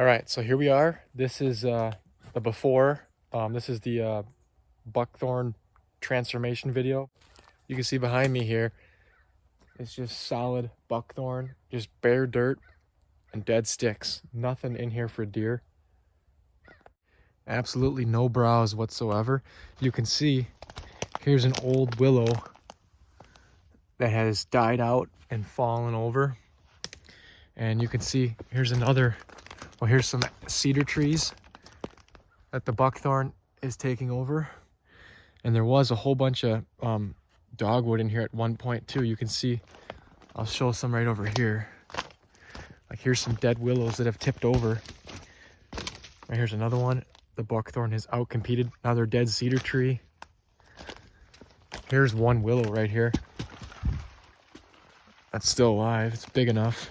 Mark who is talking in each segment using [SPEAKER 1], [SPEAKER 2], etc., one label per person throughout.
[SPEAKER 1] All right, so here we are. This is the before. This is the buckthorn transformation video. You can see behind me here, it's just solid buckthorn, just bare dirt and dead sticks. Nothing in here for deer. Absolutely no browse whatsoever. You can see here's an old willow that has died out and fallen over. And you can see here's another, well, here's some cedar trees that the buckthorn is taking over. And there was a whole bunch of dogwood in here at one point too. You can see, I'll show some right over here. Like here's some dead willows that have tipped over. Right here's another one. The buckthorn has outcompeted another dead cedar tree. Here's one willow right here that's still alive. It's big enough.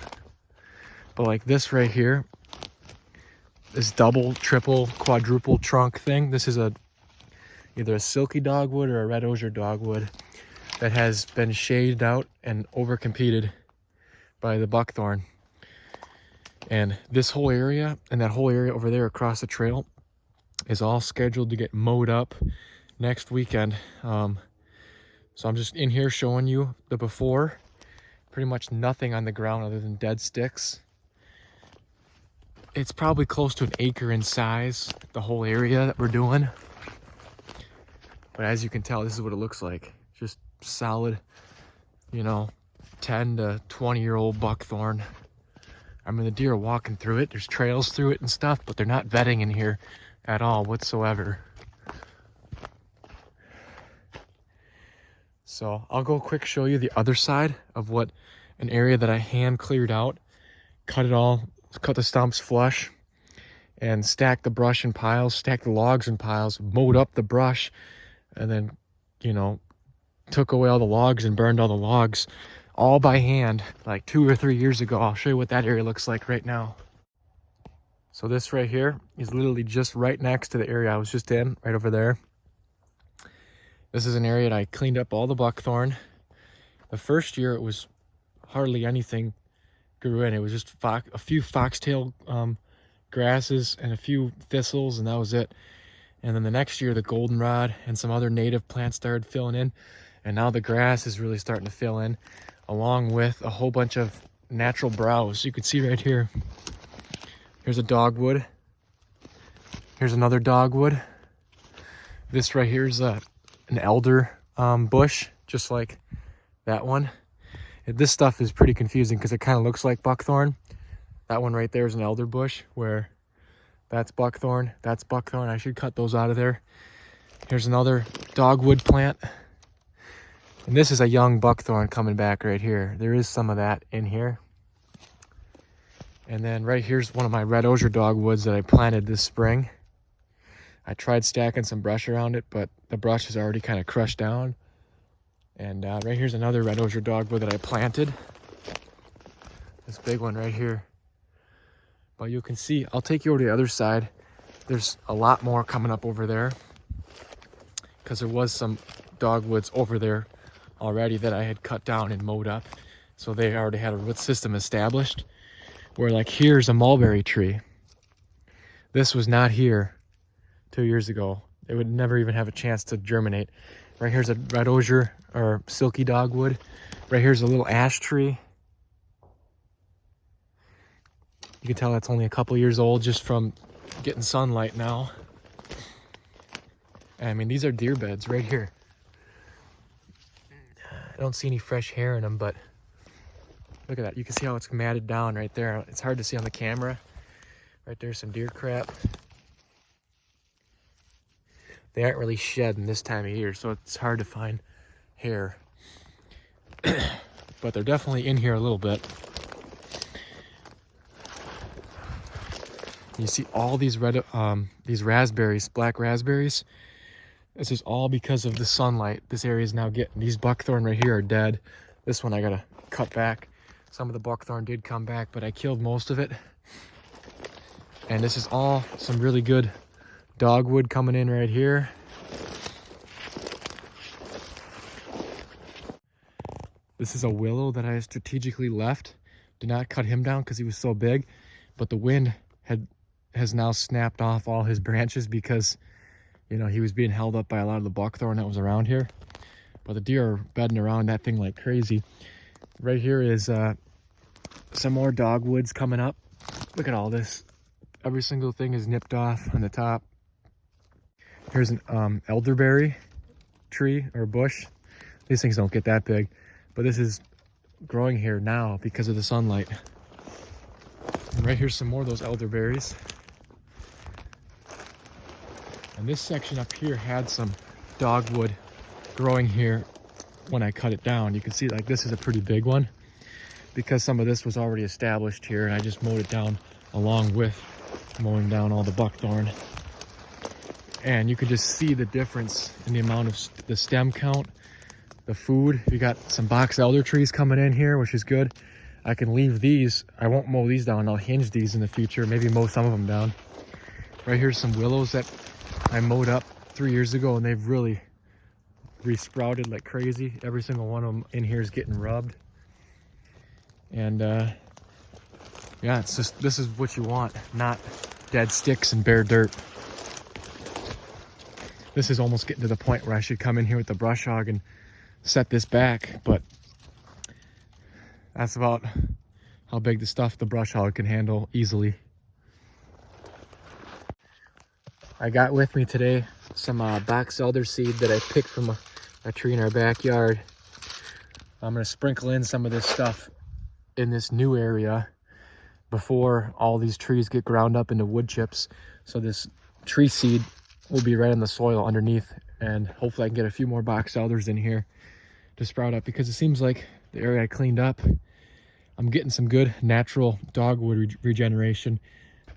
[SPEAKER 1] But like this right here, this double, triple, quadruple trunk thing, this is either a silky dogwood or a red osier dogwood that has been shaded out and overcompeted by the buckthorn. And this whole area and that whole area over there across the trail is all scheduled to get mowed up next weekend. So I'm just in here showing you the before. Pretty much nothing on the ground other than dead sticks. It's probably close to an acre in size, the whole area that we're doing. But as you can tell, this is what it looks like. Just solid, 10 to 20-year-old buckthorn. I mean, the deer are walking through it. There's trails through it and stuff, but they're not vetting in here at all whatsoever. So I'll go quick show you the other side of what an area that I hand cleared out, cut the stumps flush, and stacked the brush in piles, stacked the logs in piles, mowed up the brush, and then, took away all the logs and burned all the logs all by hand like 2 or 3 years ago. I'll show you what that area looks like right now. So this right here is literally just right next to the area I was just in, right over there. This is an area that I cleaned up all the buckthorn. The first year it was hardly anything grew in. It was just a few foxtail grasses and a few thistles, and that was it. And then the next year the goldenrod and some other native plants started filling in, and now the grass is really starting to fill in, along with a whole bunch of natural browse. You can see right here, here's a dogwood, here's another dogwood. This right here is an elder bush, just like that one. This stuff is pretty confusing because it kind of looks like buckthorn. That one right there is an elder bush, where that's buckthorn, that's buckthorn. I should cut those out of there. Here's another dogwood plant. And this is a young buckthorn coming back right here. There is some of that in here. And then right here's one of my red osier dogwoods that I planted this spring. I tried stacking some brush around it, but the brush is already kind of crushed down. And right here's another red osier dogwood that I planted. This big one right here. But you can see, I'll take you over to the other side. There's a lot more coming up over there, because there was some dogwoods over there already that I had cut down and mowed up. So they already had a root system established. Where like here's a mulberry tree. This was not here 2 years ago. It would never even have a chance to germinate. Right here's a red osier or silky dogwood. Right here's a little ash tree. You can tell that's only a couple years old just from getting sunlight now. I mean, these are deer beds right here. I don't see any fresh hair in them, but look at that. You can see how it's matted down right there. It's hard to see on the camera. Right there's some deer crap. They aren't really shedding this time of year, so it's hard to find hair. But they're definitely in here a little bit. You see all these these raspberries, black raspberries. This is all because of the sunlight this area is now getting. These buckthorn right here are dead. This one I gotta cut back. Some of the buckthorn did come back, but I killed most of it. And this is all some really good dogwood coming in right here. This is a willow that I strategically left. Did not cut him down because he was so big, but the wind had has now snapped off all his branches because, you know, he was being held up by a lot of the buckthorn that was around here. But the deer are bedding around that thing like crazy. Right here is some more dogwoods coming up. Look at all this. Every single thing is nipped off on the top. Here's an elderberry tree or bush. These things don't get that big, but this is growing here now because of the sunlight. And right here's some more of those elderberries. And this section up here had some dogwood growing here when I cut it down. You can see like this is a pretty big one because some of this was already established here, and I just mowed it down along with mowing down all the buckthorn. And you can just see the difference in the amount of the stem count, the food. We got some boxelder trees coming in here, which is good. I can leave these. I won't mow these down. I'll hinge these in the future, maybe mow some of them down. Right here's some willows that I mowed up 3 years ago, and they've really resprouted like crazy. Every single one of them in here is getting rubbed. And yeah, it's just, this is what you want, not dead sticks and bare dirt. This is almost getting to the point where I should come in here with the brush hog and set this back, but that's about how big the stuff the brush hog can handle easily. I got with me today some boxelder seed that I picked from a tree in our backyard. I'm gonna sprinkle in some of this stuff in this new area before all these trees get ground up into wood chips. So this tree seed will be right in the soil underneath, and hopefully I can get a few more boxelders in here to sprout up, because it seems like the area I cleaned up, I'm getting some good natural dogwood regeneration.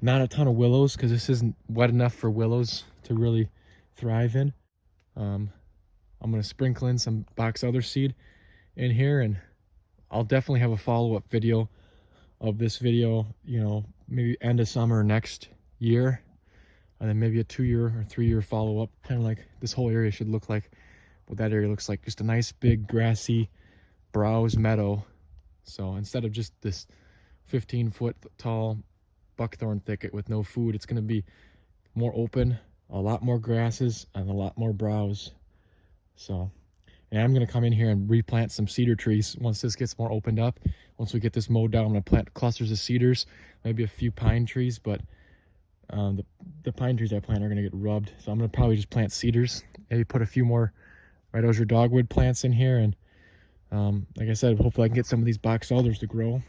[SPEAKER 1] Not a ton of willows because this isn't wet enough for willows to really thrive in. I'm gonna sprinkle in some boxelder seed in here, and I'll definitely have a follow-up video of this video, you know, maybe end of summer next year, and then maybe a 2-year or 3-year follow-up, kind of like this whole area should look like. What that area looks like, just a nice big grassy browse meadow. So instead of just this 15-foot tall buckthorn thicket with no food, it's going to be more open, a lot more grasses, and a lot more browse. So, and I'm going to come in here and replant some cedar trees once this gets more opened up. Once we get this mowed down, I'm going to plant clusters of cedars, maybe a few pine trees, but the pine trees I plant are going to get rubbed. So I'm going to probably just plant cedars, maybe put a few more red osier dogwood plants in here, and like I said, hopefully I can get some of these boxelders to grow.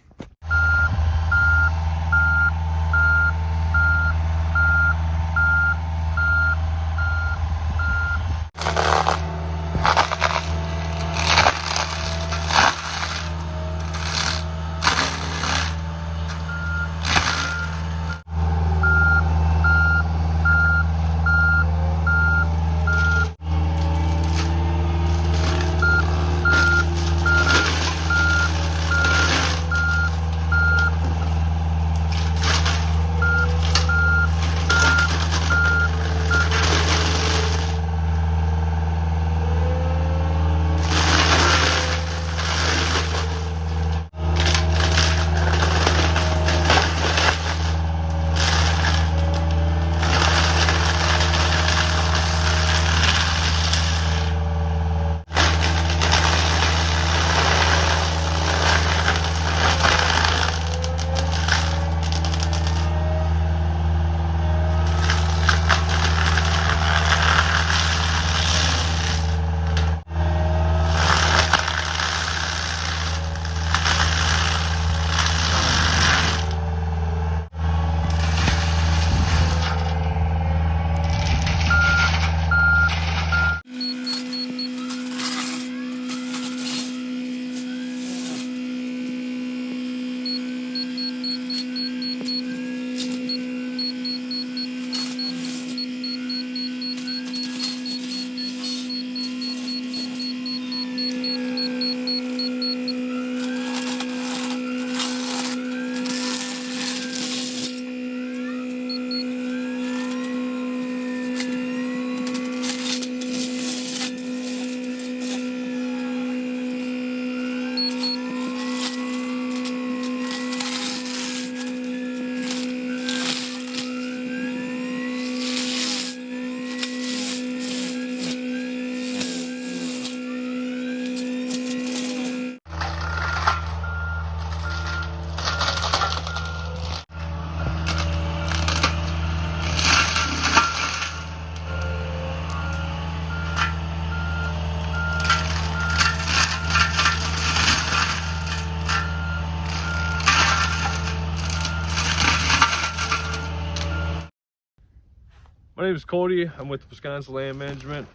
[SPEAKER 2] My name is Cody. I'm with Wisconsin Land Management.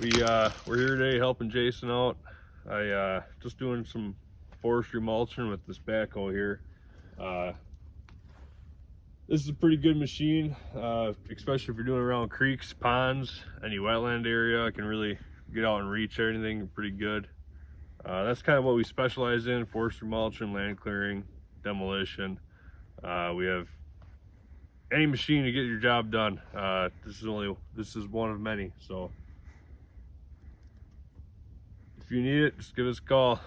[SPEAKER 2] We're here today helping Jason out. Just doing some forestry mulching with this backhoe here. This is a pretty good machine, especially if you're doing around creeks, ponds, any wetland area. I can really get out and reach anything pretty good. That's kind of what we specialize in: forestry mulching, land clearing, demolition. We have any machine to get your job done. This is one of many. So if you need it, just give us a call.